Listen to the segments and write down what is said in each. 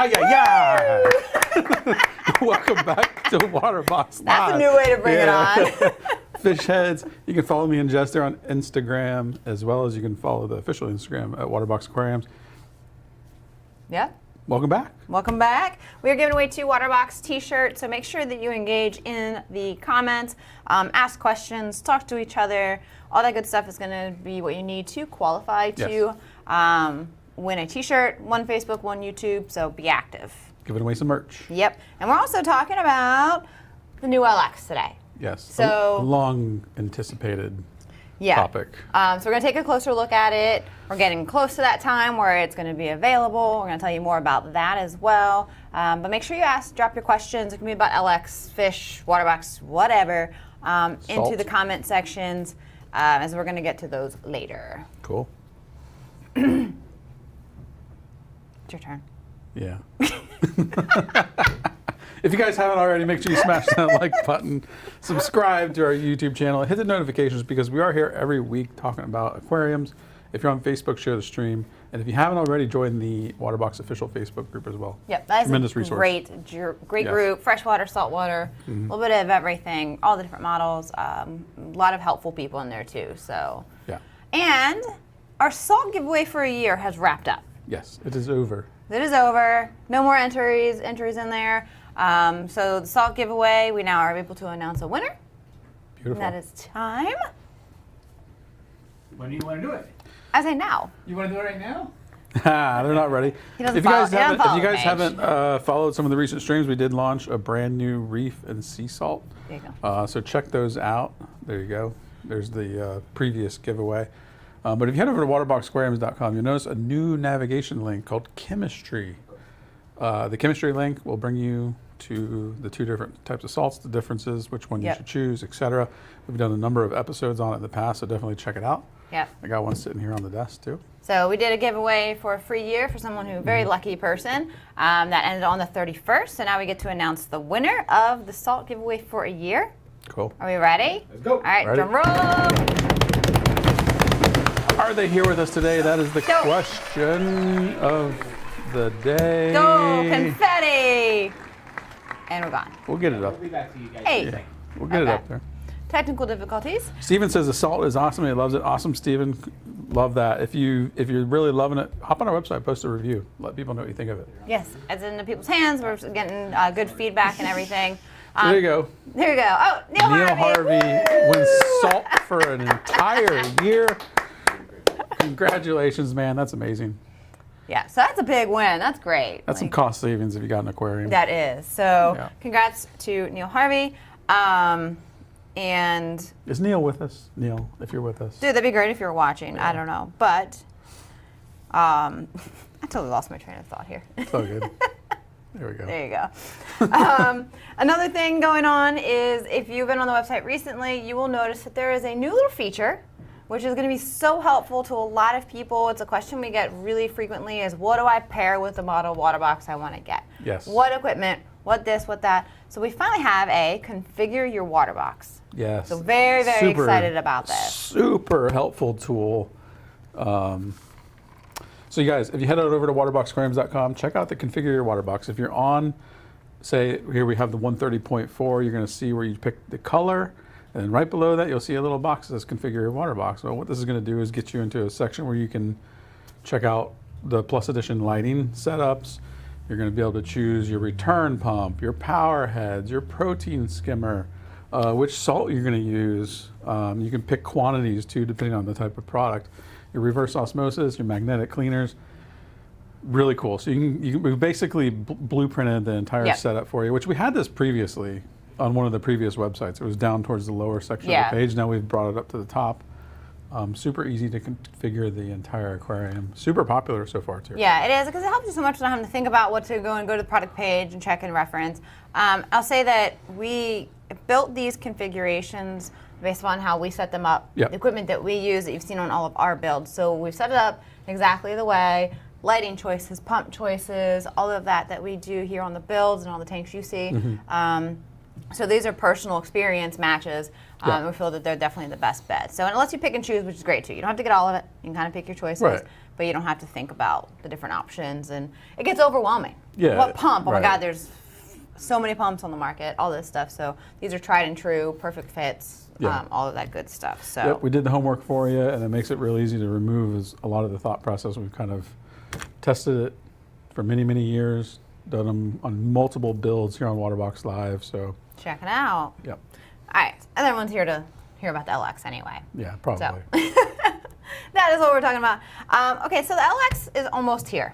yeah. Welcome back to Waterbox. That's a new way to bring it on. Fish heads. You can follow me and Jester on Instagram, as well as you can follow the official Instagram at Waterbox Aquariums. Yeah. Welcome back. Welcome back. We are giving away 2 Waterbox t-shirts, so make sure that you engage in the comments, ask questions, talk to each other. All that good stuff is going to be what you need to qualify to win a t-shirt. 1 Facebook, 1 YouTube, so be active. Giving away some merch. Yep. And we're also talking about the new LX today. Yes. So a long anticipated topic. So we're going to take a closer look at it. We're getting close to that time where it's going to be available. We're going to tell you more about that as well. But make sure you drop your questions. It can be about LX, fish, Waterbox, whatever, into the comment sections, as we're going to get to those later. Cool. It's your turn. Yeah. If you guys haven't already, make sure you smash that like button, subscribe to our YouTube channel, hit the notifications because we are here every week talking about aquariums. If you're on Facebook, share the stream. And if you haven't already, join the Waterbox official Facebook group as well. Yep, that is tremendous a resource. Great group, freshwater, saltwater, a little bit of everything, all the different models, a lot of helpful people in there too. So yeah. And our salt giveaway for a year has wrapped up. Yes, it is over. It is over. No more entries in there. So the salt giveaway, we now are able to announce a winner. Beautiful. And that is time. When do you want to do it? I say now. You want to do it right now? They're not ready. If you guys haven't followed some of the recent streams, we did launch a brand new reef and sea salt. There you go. So check those out. There you go. There's the previous giveaway. But if you head over to waterboxaquariums.com, you'll notice a new navigation link called Chemistry. The chemistry link will bring you to the 2 different types of salts, the differences, which one you should choose, etc. We've done a number of episodes on it in the past, so definitely check it out. Yep. I got one sitting here on the desk too. So we did a giveaway for a free year for someone who, very lucky person, that ended on the 31st. So now we get to announce the winner of the salt giveaway for a year. Cool. Are we ready? Let's go. All right, Ready? drum roll. Are they here with us today? That is the question of the day. Go, confetti. And we're gone. We'll get it up. We'll be back to you guys. Hey. Yeah. We'll get it up there. Technical difficulties. Steven says the salt is awesome. He loves it. Awesome, Steven. Love that. If you're really loving it, hop on our website, post a review. Let people know what you think of it. Yes, it's in the people's hands. We're getting good feedback and everything. So there you go. There you go. Oh, Neil Harvey wins salt for an entire year. Congratulations, man. That's amazing. Yeah, so that's a big win. That's great. That's some cost savings if you got an aquarium. That is. So congrats to Neil Harvey. And is Neil with us? Neil, if you're with us. Dude, that'd be great if you're watching. I don't know. But I totally lost my train of thought here. It's all good. There we go. There you go. Another thing going on is if you've been on the website recently, you will notice that there is a new little feature which is going to be so helpful to a lot of people. It's a question we get really frequently is, what do I pair with the model water box I want to get? Yes. What equipment, what this, what that. So we finally have a configure your water box. Yes. So very, very excited about this. Super helpful tool. So you guys, if you head over to waterboxaquariums.com, check out the configure your water box. If you're on, say here we have the 130.4, you're going to see where you pick the color. And then right below that, you'll see a little box that says configure your water box. So what this is going to do is get you into a section where you can check out the Plus Edition lighting setups. You're going to be able to choose your return pump, your power heads, your protein skimmer, which salt you're going to use. You can pick quantities too, depending on the type of product. Your reverse osmosis, your magnetic cleaners. Really cool. So we basically blueprinted the entire setup for you, which we had this previously on one of the previous websites. It was down towards the lower section of the page. Now we've brought it up to the top. Super easy to configure the entire aquarium. Super popular so far too. Yeah, it is, because it helps you so much not having to think about what to go to the product page and check and reference. I'll say that we built these configurations based on how we set them up, the equipment that we use that you've seen on all of our builds. So we've set it up exactly the way, lighting choices, pump choices, all of that we do here on the builds and all the tanks you see. So these are personal experience matches Yeah. We feel that they're definitely the best bet. So unless you pick and choose, which is great too. You don't have to get all of it. You can kind of pick your choices, Right. but you don't have to think about the different options. And it gets overwhelming. Yeah, What pump? Oh right. my God, there's so many pumps on the market, all this stuff. So these are tried and true, perfect fits, Yeah. all of that good stuff. So Yep, we did the homework for you, and it makes it real easy to remove is a lot of the thought process. We've kind of tested it for many, many years, done them on multiple builds here on Waterbox Live, so, check it out. yep, All right, and everyone's here to hear about the LX anyway. yeah, probably. So that is what we're talking about. Okay, so the LX is almost here.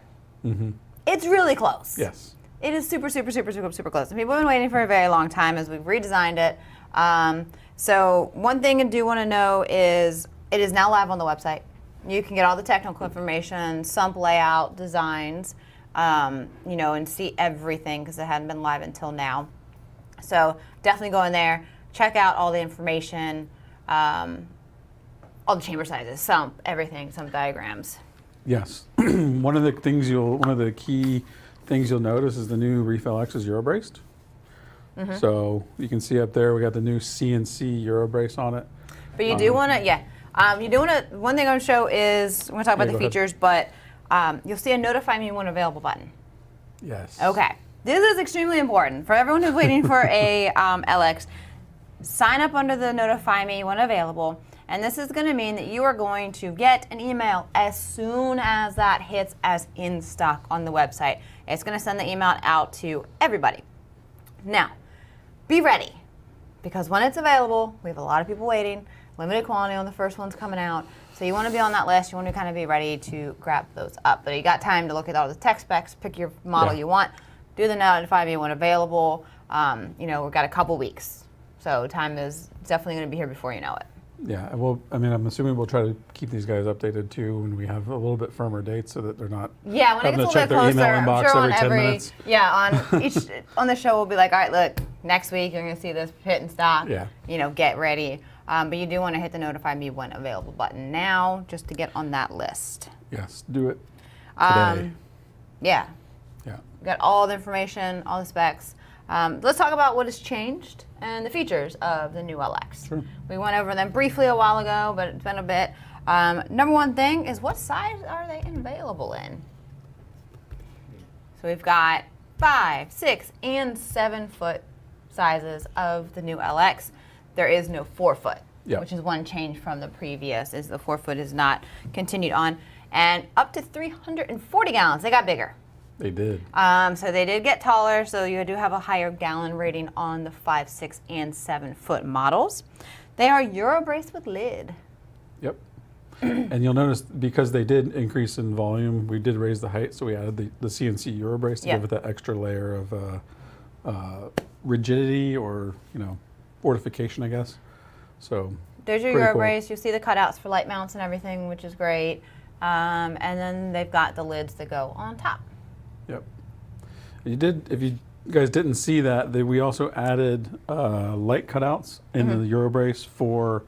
It's really close. Yes. It is super, super, super, super, super close. And people have been waiting for a very long time as we've redesigned it. So one thing I do want to know is it is now live on the website. You can get all the technical information, sump layout, designs, you know, and see everything because it hadn't been live until now. So definitely go in there, check out all the information, all the chamber sizes, sump, everything, sump diagrams. Yes. One of the key things you'll notice is the new REEF LX is Euro braced. So you can see up there we got the new CNC Euro brace on it. But you do want to, you do want to, one thing I'm going to show is, we're going to talk about Yeah, the go ahead. features, but you'll see a notify me when available button. Yes. Okay. This is extremely important for everyone who's waiting for a LX. Sign up under the notify me when available. And this is going to mean that you are going to get an email as soon as that hits as in stock on the website. It's going to send the email out to everybody. Now, be ready, because when it's available, we have a lot of people waiting, limited quantity on the first ones coming out. So you want to be on that list. You want to kind of be ready to grab those up. But you got time to look at all the tech specs, pick your model you want, do the notify me when available. You know, we've got a couple weeks. So time is definitely going to be here before you know it. Yeah, well, I mean, I'm assuming we'll try to keep these guys updated too when we have a little bit firmer dates so that they're not Yeah, when it having gets to a check little their bit closer, email I'm inbox sure on every 10 every minutes. on each on the show we'll be like, all right, look, next week you're going to see this hit in stock. Yeah. You know, get ready. But you do want to hit the notify me when available button now, just to get on that list. Yes, do it today. Yeah, Yeah. we got all the information, all the specs. Let's talk about what has changed and the features of the new LX. Sure. We went over them briefly a while ago, but it's been a bit. Number one thing is, what size are they available in? So we've got 5, 6, and 7 foot sizes of the new LX. There is no 4 foot, Yeah. which is one change from the previous, is the 4 foot is not continued on. And up to 340 gallons, they got bigger. They did. So they did get taller, so you do have a higher gallon rating on the 5, 6, and 7 foot models. They are Euro braced with lid. Yep. And you'll notice because they did increase in volume, we did raise the height, so we added the CNC Euro brace to Yeah. give it that extra layer of rigidity or, you know, fortification, I guess. So There's your pretty Euro cool. brace. You'll see the cutouts for light mounts and everything, which is great. And then they've got the lids that go on top. Yep. If you guys didn't see that, we also added light cutouts in the Euro brace for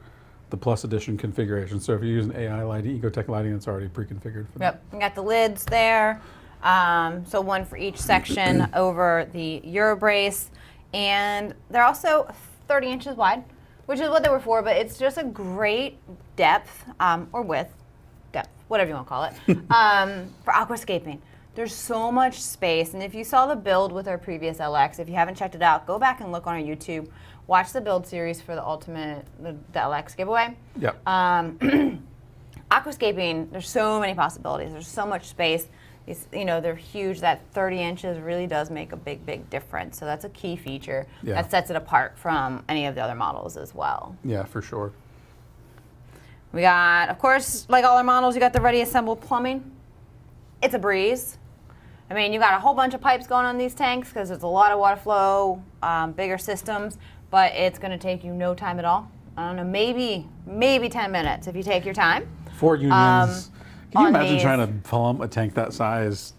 the Plus Edition configuration. So if you're using AI lighting, Ecotech lighting, it's already pre-configured for that. Yep, we got the lids there. So one for each section over the Euro brace. And they're also 30 inches wide, which is what they were for, but it's just a great depth or width, depth, whatever you want to call it, for aquascaping. There's so much space, and if you saw the build with our previous LX, if you haven't checked it out, go back and look on our YouTube. Watch the build series for the LX giveaway. Yep. Aquascaping, there's so many possibilities. There's so much space. You know, they're huge. That 30 inches really does make a big, big difference. So that's a key feature that sets it apart from any of the other models as well. Yeah, for sure. We got, of course, like all our models, you got the ready assembled plumbing. It's a breeze. I mean, you got a whole bunch of pipes going on these tanks because it's a lot of water flow, bigger systems, but it's going to take you no time at all. I don't know, maybe 10 minutes if you take your time. 4 unions. Can you on imagine these- trying to plumb a tank that size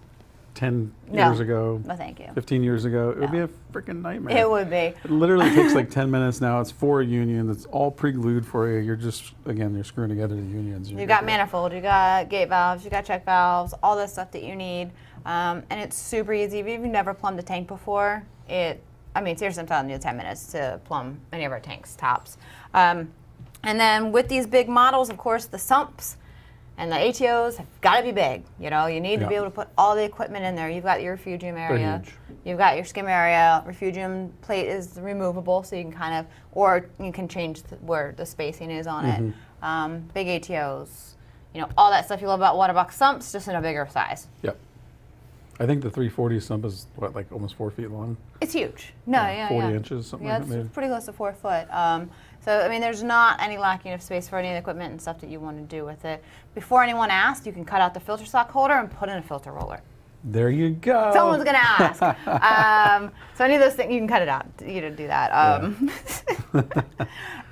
10 years ago, No, thank you. 15 years ago? It would be No. a freaking nightmare. It would be. It literally takes like 10 minutes now. It's 4 unions. It's all pre-glued for you. You're just, again, you're screwing together the unions. You got manifold, you got gate valves, you got check valves, all the stuff that you need. And it's super easy. If you've never plumbed a tank before, it I mean, seriously, I'm telling you, 10 minutes to plumb any of our tanks, tops. And then with these big models, of course, the sumps and the ATOs have got to be big. You know, you need to be able to put all the equipment in there. You've got your refugium area. You've got your skim area. Refugium plate is removable, so you can kind of, or you can change where the spacing is on it. Big ATOs, you know, all that stuff you love about Waterbox sumps, just in a bigger size. Yep. I think the 340 sump is what, like almost 4 feet long? It's huge. No, yeah, 40 inches, something like that. Yeah, maybe. it's pretty close to 4 foot. So, I mean, there's not any lacking of space for any of the equipment and stuff that you want to do with it. Before anyone asks, you can cut out the filter sock holder and put in a filter roller. There you go. Someone's going to ask. So any of those things, you can cut it out. You don't do that.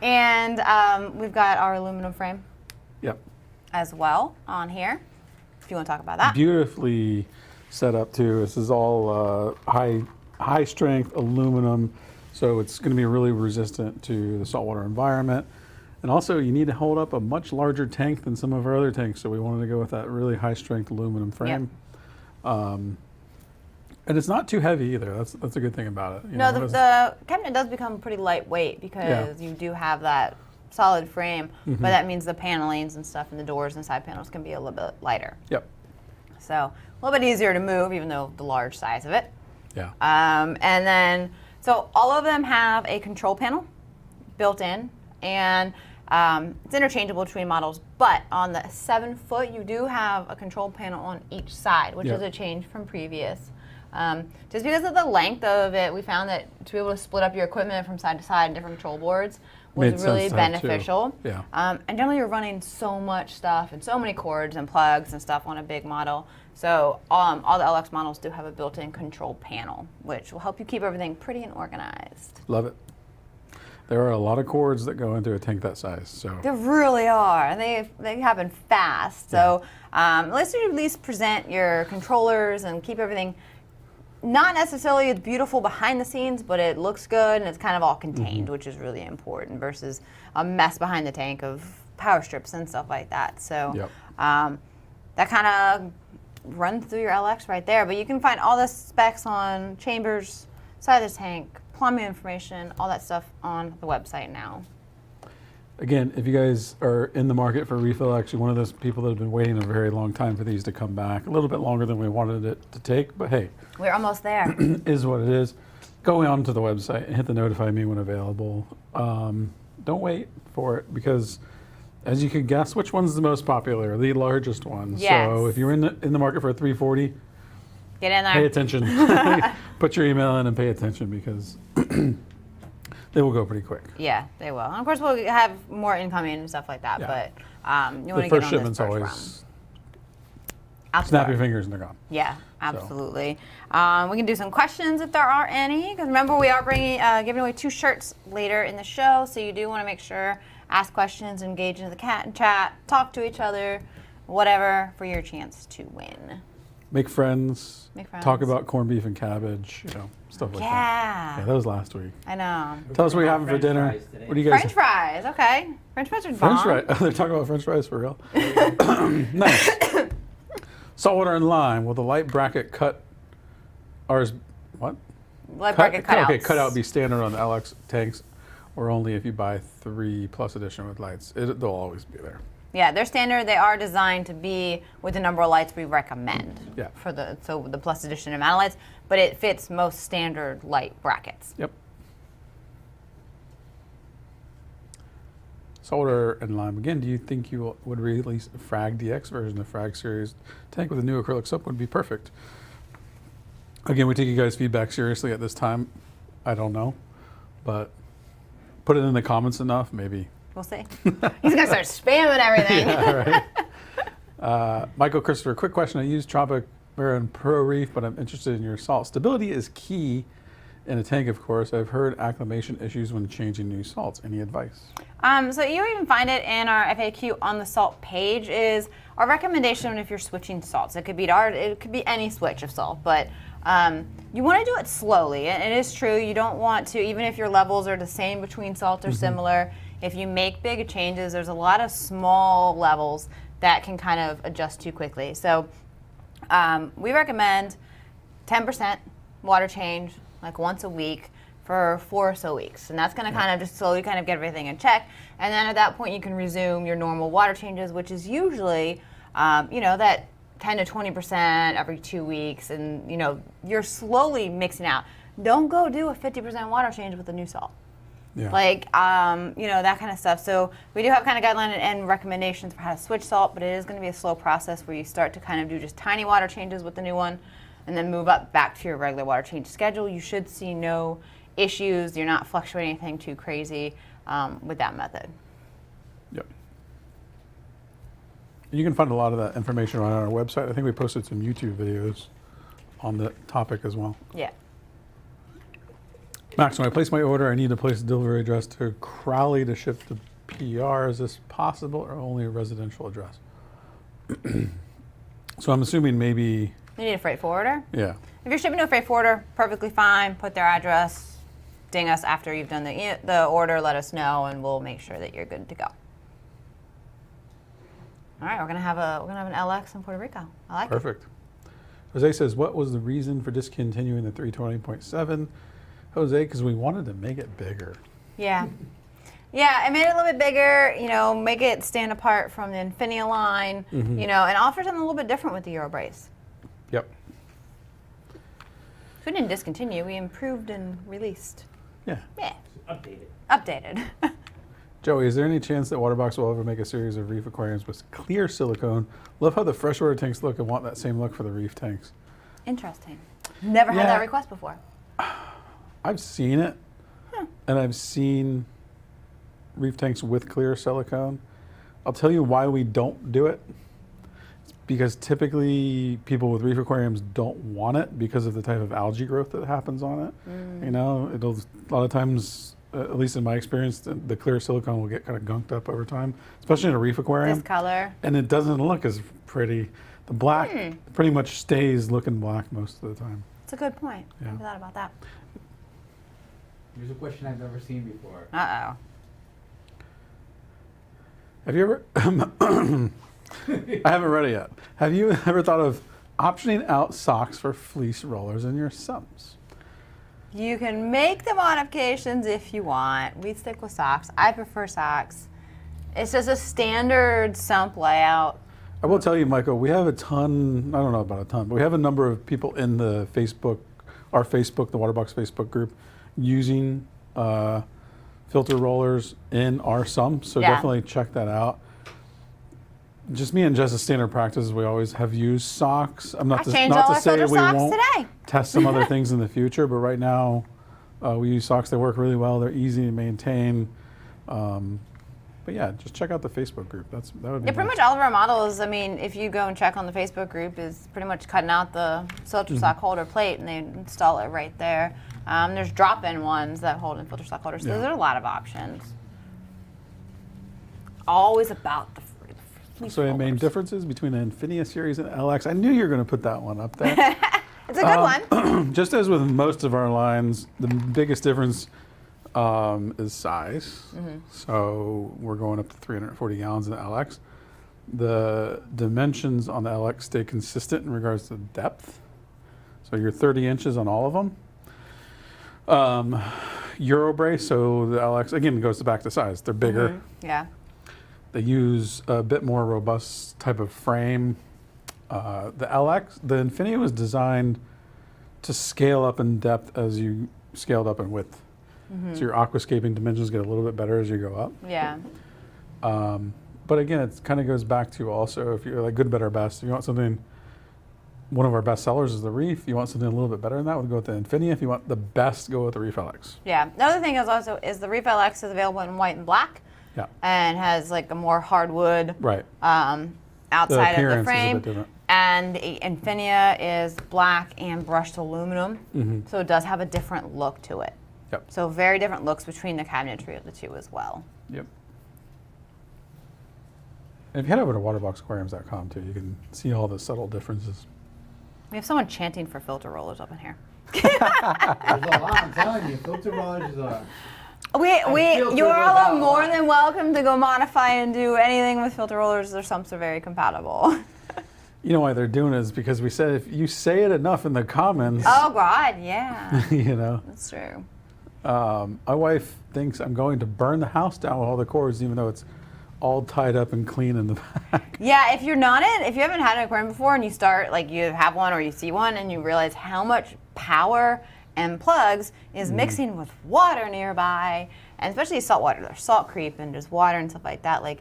And we've got our aluminum frame as well on here, if you want to talk about that. Beautifully set up, too. This is all high strength aluminum. So it's going to be really resistant to the saltwater environment. And also, you need to hold up a much larger tank than some of our other tanks. So we wanted to go with that really high strength aluminum frame. And it's not too heavy either. That's a good thing about it. No, the cabinet does become pretty lightweight because you do have that solid frame. But that means the panelings and stuff and the doors and side panels can be a little bit lighter. Yep. So a little bit easier to move, even though the large size of it. Yeah. And then, so all of them have a control panel built in, and it's interchangeable between models, but on the 7 foot, you do have a control panel on each side, which is a change from previous. Just because of the length of it, we found that to be able to split up your equipment from side to side and different control boards was really beneficial. Yeah. And generally you're running so much stuff and so many cords and plugs and stuff on a big model. So all the LX models do have a built-in control panel, which will help you keep everything pretty and organized. Love it. There are a lot of cords that go into a tank that size. So There really are, and they happen fast. So let's at least present your controllers and keep everything not necessarily as beautiful behind the scenes, but it looks good and it's kind of all contained, which is really important versus a mess behind the tank of power strips and stuff like that. So that kind of runs through your LX right there. But you can find all the specs on chambers, side of the tank, plumbing information, all that stuff on the website now. again, if you guys are in the market for REEF LX, you're one of those people that have been waiting a very long time for these to come back. A little bit longer than we wanted it to take, but hey. We're almost there. Is what it is. Go on to the website and hit the notify me when available. Don't wait for it because, as you can guess, which one's the most popular? The largest one. Yes. So if you're in the market for a 340, Get in there. pay attention. Put your email in and pay attention because they will go pretty quick. Yeah, they will. And of course, we'll have more incoming and stuff like that. Yeah. But you want The to get first on shipment's this first always round. Out the snap door. your fingers and they're gone. Yeah, absolutely. We can do some questions if there are any. Because remember, we are giving away 2 shirts later in the show, so you do want to make sure ask questions, engage in the chat, talk to each other, whatever, for your chance to win. Make friends. Make friends. Talk about corned beef and cabbage. Stuff like that. Yeah, that was last week. I know. Tell us what you're having for French dinner. fries today. What do you guys? French fries, okay. French fries are French bomb. fries. They're talking about French fries for real. Nice. Saltwater and lime. Will the light bracket cut ours? What? Light bracket cutouts. Okay, cutout be standard on the LX tanks, or only if you buy 3+ edition with lights. They'll always be there. Yeah, they're standard. They are designed to be with the number of lights we recommend. Yeah. So the plus edition amount of lights, but it fits most standard light brackets. Yep. Saltwater and lime. Again, do you think you would release a Frag DX version of Frag Series tank with a new acrylic soap? Would be perfect. Again, we take you guys' feedback seriously at this time. I don't know, but put it in the comments enough, maybe. We'll see. He's gonna start spamming everything. Yeah, right. Michael Christopher, quick question. I use Tropic Baron Pro Reef, but I'm interested in your salt. Stability is key in a tank, of course. I've heard acclimation issues when changing new salts. Any advice? So you even find it in our FAQ on the salt page is our recommendation if you're switching salts. It could be any switch of salt, but you want to do it slowly. And it is true, you don't want to, even if your levels are the same between salts or similar, if you make big changes, there's a lot of small levels that can kind of adjust too quickly. So we recommend 10% water change, like once a week. for 4 or so weeks. And that's going to kind of just slowly kind of get everything in check. And then at that point, you can resume your normal water changes, which is usually, that 10 to 20% every 2 weeks. And, you're slowly mixing out. Don't go do a 50% water change with a new salt. Yeah. That kind of stuff. So we do have kind of guideline and recommendations for how to switch salt, but it is going to be a slow process where you start to kind of do just tiny water changes with the new one and then move up back to your regular water change schedule. You should see no issues. You're not fluctuating anything too crazy with that method. Yep. You can find a lot of that information on our website. I think we posted some YouTube videos on the topic as well. Yeah. Max, when I place my order, I need to place a delivery address to Crowley to ship to PR. Is this possible or only a residential address? So I'm assuming maybe... You need a freight forwarder? Yeah. If you're shipping to a freight forwarder, perfectly fine. Put their address, ding us after you've done the order, let us know, and we'll make sure that you're good to go. All right, we're gonna have an LX in Puerto Rico. I like it. Perfect. Jose says, what was the reason for discontinuing the 320.7? Jose, because we wanted to make it bigger. Yeah. Yeah, I made it a little bit bigger, make it stand apart from the Infinia line, and offer something a little bit different with the Euro brace. Yep. So we didn't discontinue, we improved and released. Yeah. Yeah. Updated. Joey, is there any chance that Waterbox will ever make a series of reef aquariums with clear silicone? Love how the freshwater tanks look and want that same look for the reef tanks. Interesting. Never had that request before. I've seen it, and I've seen reef tanks with clear silicone. I'll tell you why we don't do it. It's because typically people with reef aquariums don't want it because of the type of algae growth that happens on it. It'll a lot of times, at least in my experience, the clear silicone will get kind of gunked up over time, especially in a reef aquarium. Discolor. And it doesn't look as pretty. The black pretty much stays looking black most of the time. That's a good point. Yeah. I never thought about that. Here's a question I've never seen before. Uh-oh. Have you ever, I haven't read it yet. Have you ever thought of optioning out socks for fleece rollers in your sumps? You can make the modifications if you want. We stick with socks. I prefer socks. It's just a standard sump layout. I will tell you, Michael, we have a ton, I don't know about a ton, but we have a number of people in the our Facebook, the Waterbox Facebook group, using filter rollers in our sumps, so definitely check that out. Just me and Jess, a standard practice, we always have used socks. I'm not to say we won't test some other things in the future, but right now we use socks. They work really well. They're easy to maintain. But yeah, just check out the Facebook group. That would be Yeah, pretty much all of our models, I mean, if you go and check on the Facebook group, is pretty much cutting out the filter sock holder plate and they install it right there. There's drop-in ones that hold in filter sock holders. So there's a lot of options. Always about the fleece So the main rollers. differences between the Infinia series and LX. I knew you were going to put that one up there. It's a good one. Just as with most of our lines, the biggest difference is size. So we're going up to 340 gallons in the LX. The dimensions on the LX stay consistent in regards to depth. So you're 30 inches on all of them. Euro brace, so the LX, again, goes back to size. They're bigger. Yeah. They use a bit more robust type of frame. The Infinia was designed to scale up in depth as you scaled up in width. So your aquascaping dimensions get a little bit better as you go up. Yeah. But again, it kind of goes back to also, if you're like good, better, best, if you want something, one of our best sellers is the Reef. You want something a little bit better than that, we'll go with the Infinia. If you want the best, go with the Reef LX. Yeah. The other thing is also the Reef LX is available in white and black. Yeah. And has like a more hardwood Right. outside of the frame. Is a bit different. And the Infinia is black and brushed aluminum. So it does have a different look to it. Yep. So very different looks between the cabinetry of the two as well. Yep. And if you head over to waterboxaquariums.com too, you can see all the subtle differences. We have someone chanting for filter rollers up in here. There's a lot, I'm telling you, filter rollers is a... You're all more than welcome to go modify and do anything with filter rollers. Their sumps are very compatible. You know why they're doing it is because we said if you say it enough in the comments, Oh God, yeah. you know. That's true. My wife thinks I'm going to burn the house down with all the cords, even though it's all tied up and clean in the back. Yeah, if you haven't had an aquarium before and you start, like you have one or you see one and you realize how much power and plugs is mixing with water nearby, and especially salt water, there's salt creep and just water and stuff like that, like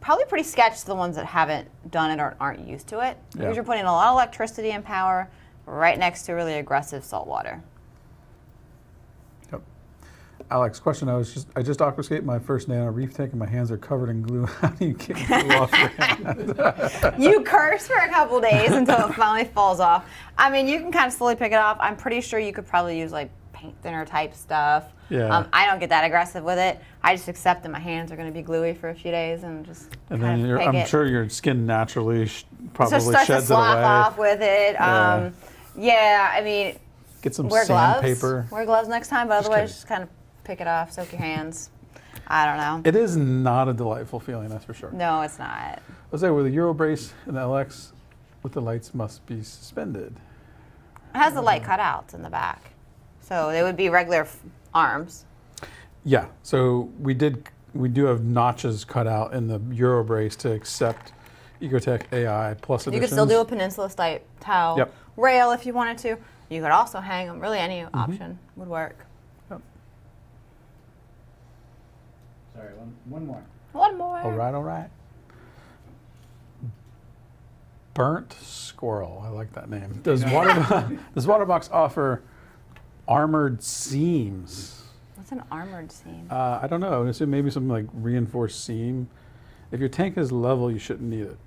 probably pretty sketch to the ones that haven't done it or aren't used to it. Yeah. Because you're putting a lot of electricity and power right next to really aggressive salt water. Yep. Alex, question: I just aquascaped my first day on a reef tank and my hands are covered in glue. How do you get glue off your hands? You curse for a couple days until it finally falls off. I mean, you can kind of slowly pick it off. I'm pretty sure you could probably use like paint thinner type stuff. Yeah. I don't get that aggressive with it. I just accept that my hands are going to be gluey for a few days and just And kind then of I'm sure your skin naturally probably starts to sheds it slop away. off with it. Yeah, I mean, Get some wear gloves. sandpaper. Wear gloves next time, but Just otherwise kidding. just kind of pick it off, soak your hands. I don't know. It is not a delightful feeling, that's for sure. No, it's not. Let's say with the Euro brace and the LX, with the lights must be suspended. It has the light cutouts in the back. So they would be regular arms. Yeah, so we do have notches cut out in the Euro brace to accept Ecotech AI Plus You editions. could still do a peninsula style Yep. rail if you wanted to. You could also hang them. Really, any option would work. Yep. Sorry, one more. One more. All right. Burnt Squirrel, I like that name. Does Waterbox offer armored seams? What's an armored seam? I don't know. I would assume maybe something like reinforced seam. If your tank is level, you shouldn't need it.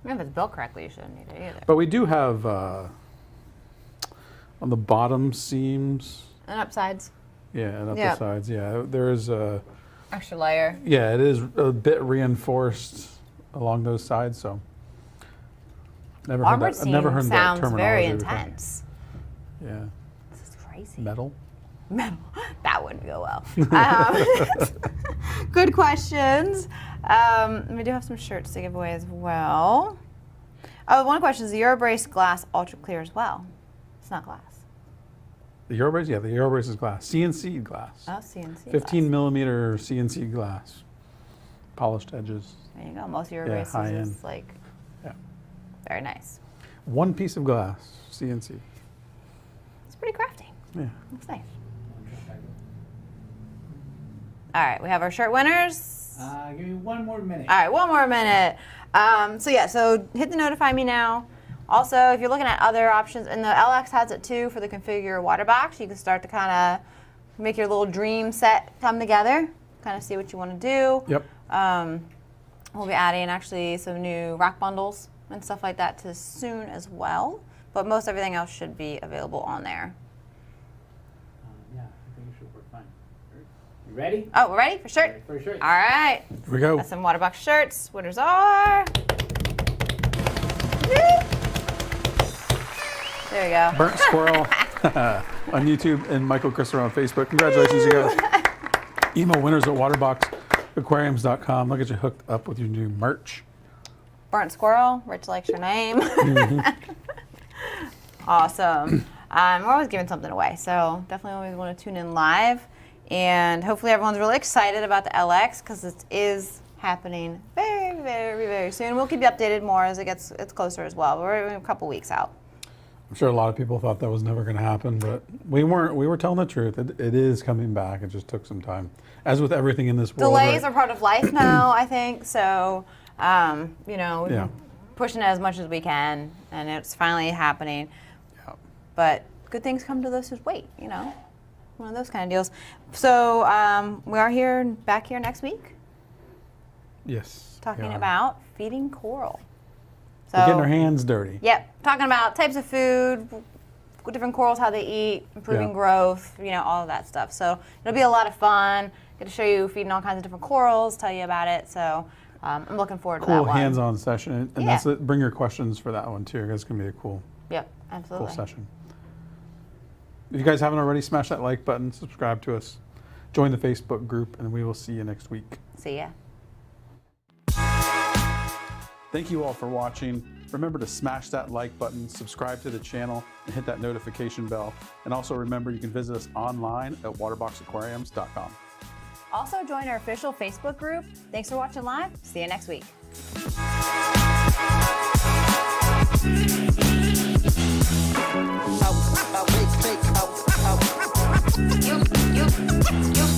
I mean, if it's built correctly, you shouldn't need it either. But we do have on the bottom seams. And upsides. Yeah, and up Yeah. the sides. Yeah, there is a. Extra layer. Yeah, it is a bit reinforced along those sides. So. Never heard Armored that. I've seam never heard that sounds very terminology before. intense. Yeah. This is crazy. Metal. That wouldn't go well. Good questions. We do have some shirts to give away as well. Oh, one question is the Eurobrace glass ultra clear as well? It's not glass. The Eurobrace, yeah, the Eurobrace is glass. CNC glass. Oh, CNC 15 glass. millimeter CNC glass. Polished edges. There you go. Most Yeah, Eurobraces high is end. like Yeah. very nice. One piece of glass, CNC. It's pretty crafty. Yeah. Looks nice. All right, we have our shirt winners. Give me one more minute. All right, one more minute. So hit the notify me now. Also, if you're looking at other options, and the LX has it too for the configure your water box, you can start to kind of make your little dream set come together, kind of see what you want to do. Yep. We'll be adding actually some new rack bundles and stuff like that to soon as well. But most everything else should be available on there. Yeah, I think it should work fine. You ready? Oh, we're ready for shirt? Ready for shirt. All right. Here we go. Got some water box shirts. Winners are. There you go. Burnt Squirrel on YouTube and Michael Christopher on Facebook. Congratulations, you guys. Email winners at waterboxaquariums.com. They'll get you hooked up with your new merch. Burnt Squirrel. Rich likes your name. Awesome. We're always giving something away, so definitely always want to tune in live. And hopefully everyone's really excited about the LX because it is happening very, very, very soon. We'll keep you updated more as it's closer as well. We're a couple weeks out. I'm sure a lot of people thought that was never going to happen, but we weren't. We were telling the truth. It is coming back. It just took some time. As with everything in this world. Delays right? are part of life now, I think. So, we've Yeah. been pushing it as much as we can, and it's finally happening. Yeah. But good things come to those who wait, one of those kind of deals. So we are back here next week, Yes. talking yeah. about feeding coral. So, We're getting our hands dirty. Yep, talking about types of food, different corals, how they eat, improving Yeah. growth, all of that stuff. So it'll be a lot of fun. Get to show you feeding all kinds of different corals, tell you about it. So I'm looking forward to that Cool one. hands-on session, and Yeah. that's it. Bring your questions for that one too. It's gonna be a cool Yep, absolutely. session. If you guys haven't already, smash that like button, subscribe to us, join the Facebook group, and we will see you next week. See ya. Thank you all for watching. Remember to smash that like button, subscribe to the channel, and hit that notification bell. And also remember, you can visit us online at waterboxaquariums.com. Also join our official Facebook group. Thanks for watching live. See you next week. You